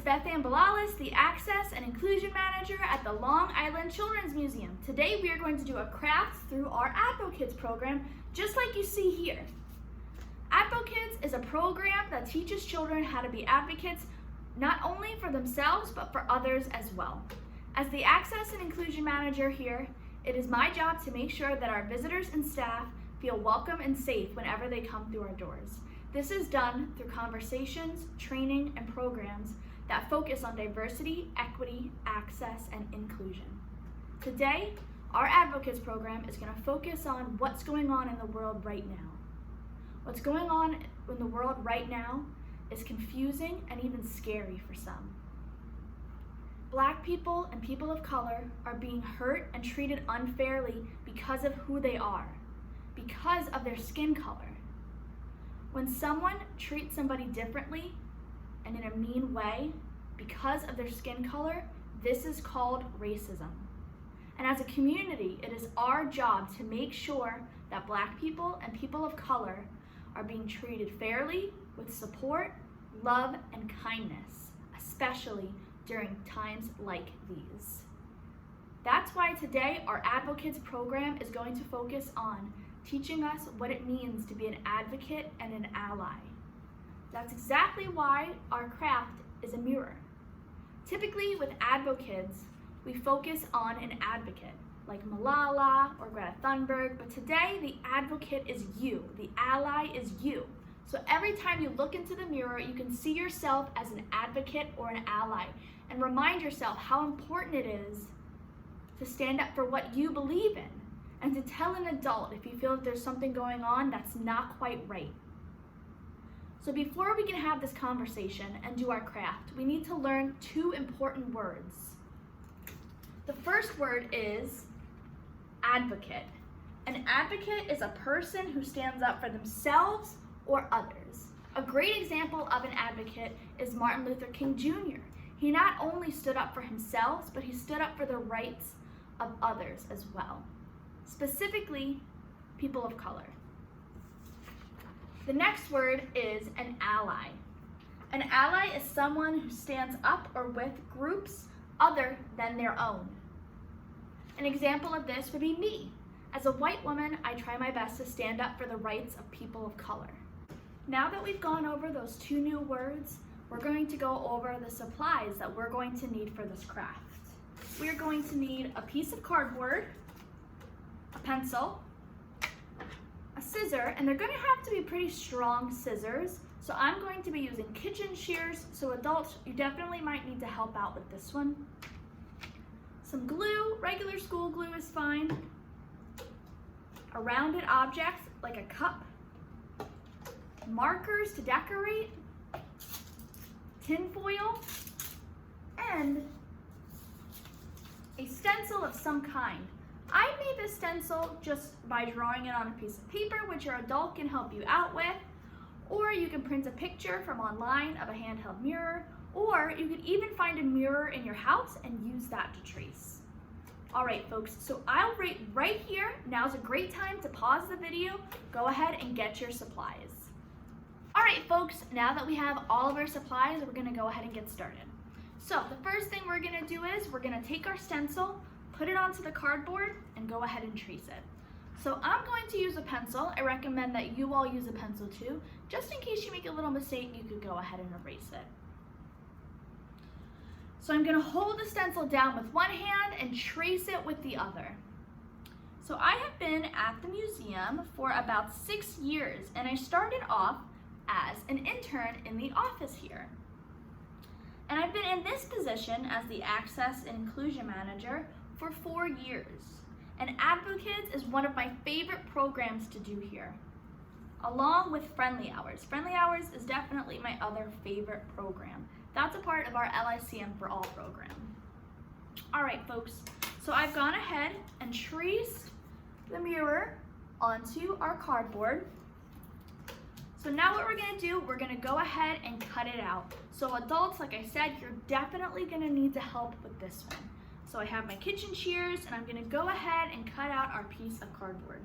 Beth Ann, the Access and Inclusion Manager at the Long Island Children's Museum. Today we are going to do a craft through our AdvoKids program, just like you see here. AdvoKids is a program that teaches children how to be advocates, not only for themselves, but for others as well. As the Access and Inclusion Manager here, it is my job to make sure that our visitors and staff feel welcome and safe whenever they come through our doors. This is done through conversations, training, and programs that focus on diversity, equity, access, and inclusion. Today, our AdvoKids program is going to focus on what's going on in the world right now. What's going on in the world right now is confusing and even scary for some. Black people and people of color are being hurt and treated unfairly because of who they are, because of their skin color. When someone treats somebody differently and in a mean way because of their skin color, this is called racism. And as a community, it is our job to make sure that Black people and people of color are being treated fairly with support, love, and kindness, especially during times like these. That's why today our AdvoKids program is going to focus on teaching us what it means to be an advocate and an ally. That's exactly why our craft is a mirror. Typically with AdvoKids, we focus on an advocate, like Malala or Greta Thunberg, but today the advocate is you, the ally is you. So every time you look into the mirror, you can see yourself as an advocate or an ally, and remind yourself how important it is to stand up for what you believe in, and to tell an adult if you feel that there's something going on that's not quite right. So before we can have this conversation and do our craft, we need to learn two important words. The first word is advocate. An advocate is a person who stands up for themselves or others. A great example of an advocate is Martin Luther King Jr. He not only stood up for himself, but he stood up for the rights of others as well, specifically people of color. The next word is an ally. An ally is someone who stands up or with groups other than their own. An example of this would be me. As a white woman, I try my best to stand up for the rights of people of color. Now that we've gone over those two new words, we're going to go over the supplies that we're going to need for this craft. We're going to need a piece of cardboard, a pencil, a scissor, and they're going to have to be pretty strong scissors. So I'm going to be using kitchen shears, so adults, you definitely might need to help out with this one. Some glue, regular school glue is fine. A rounded object like a cup. Markers to decorate. Tin foil. And a stencil of some kind. I made this stencil just by drawing it on a piece of paper, which your adult can help you out with, or you can print a picture from online of a handheld mirror, or you could even find a mirror in your house and use that to trace. All right, folks, so I'll rate right here. Now's a great time to pause the video, go ahead and get your supplies. All right, folks, now that we have all of our supplies, we're gonna go ahead and get started. So the first thing we're gonna do is we're gonna take our stencil, put it onto the cardboard, and go ahead and trace it. So I'm going to use a pencil. I recommend that you all use a pencil too. Just in case you make a little mistake, you could go ahead and erase it. So I'm gonna hold the stencil down with one hand and trace it with the other. So I have been at the museum for about 6 years, and I started off as an intern in the office here. And I've been in this position as the Access and Inclusion Manager for 4 years. And AdvoKids is one of my favorite programs to do here, along with Friendly Hours. Friendly Hours is definitely my other favorite program. That's a part of our LICM for All program. All right, folks, so I've gone ahead and traced the mirror onto our cardboard. So now what we're gonna do, we're gonna go ahead and cut it out. So adults, like I said, you're definitely gonna need to help with this one. So I have my kitchen shears, and I'm gonna go ahead and cut out our piece of cardboard.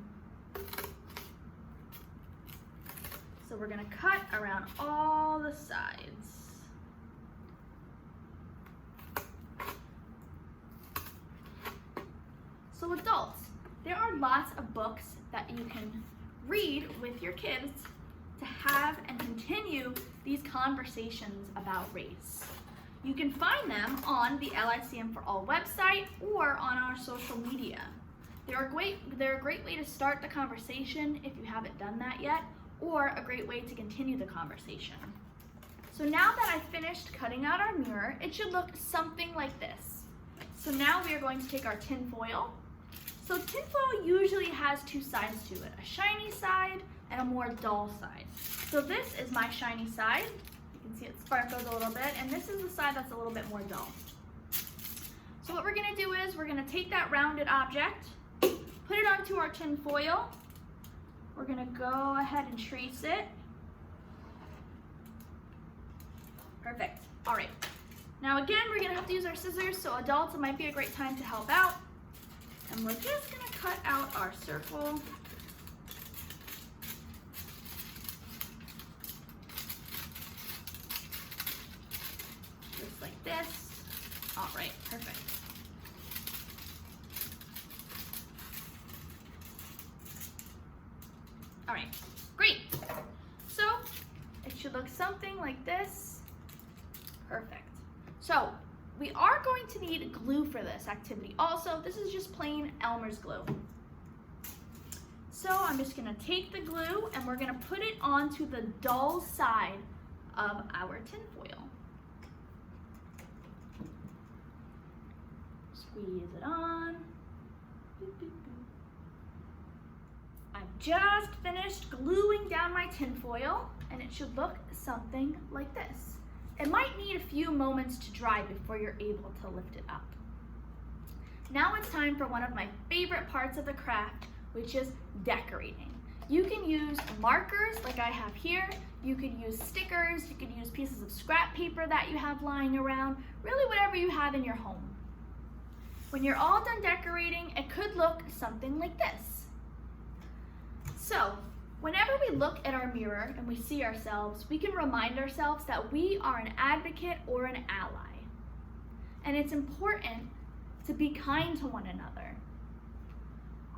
So we're gonna cut around all the sides. So adults, there are lots of books that you can read with your kids to have and continue these conversations about race. You can find them on the LICM for All website or on our social media. They're a great way to start the conversation if you haven't done that yet, or a great way to continue the conversation. So now that I've finished cutting out our mirror, it should look something like this. So now we are going to take our tin foil. So tin foil usually has two sides to it, a shiny side and a more dull side. So this is my shiny side. You can see it sparkles a little bit, and this is the side that's a little bit more dull. So what we're gonna do is we're gonna take that rounded object, put it onto our tin foil. We're gonna go ahead and trace it. Perfect, all right. Now again, we're gonna have to use our scissors, so adults, it might be a great time to help out. And we're just gonna cut out our circle. Just like this. All right, perfect. All right, great. So it should look something like this. Perfect. So we are going to need glue for this activity. Also, this is just plain Elmer's glue. So I'm just gonna take the glue and we're gonna put it onto the dull side of our tin foil. Squeeze it on. I've just finished gluing down my tin foil, and it should look something like this. It might need a few moments to dry before you're able to lift it up. Now it's time for one of my favorite parts of the craft, which is decorating. You can use markers like I have here, you could use stickers, you could use pieces of scrap paper that you have lying around, really whatever you have in your home. When you're all done decorating, it could look something like this. So, whenever we look at our mirror and we see ourselves, we can remind ourselves that we are an advocate or an ally. And it's important to be kind to one another.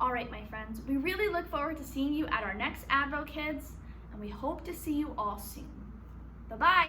All right, my friends, we really look forward to seeing you at our next AdvoKids, and we hope to see you all soon. Bye-bye.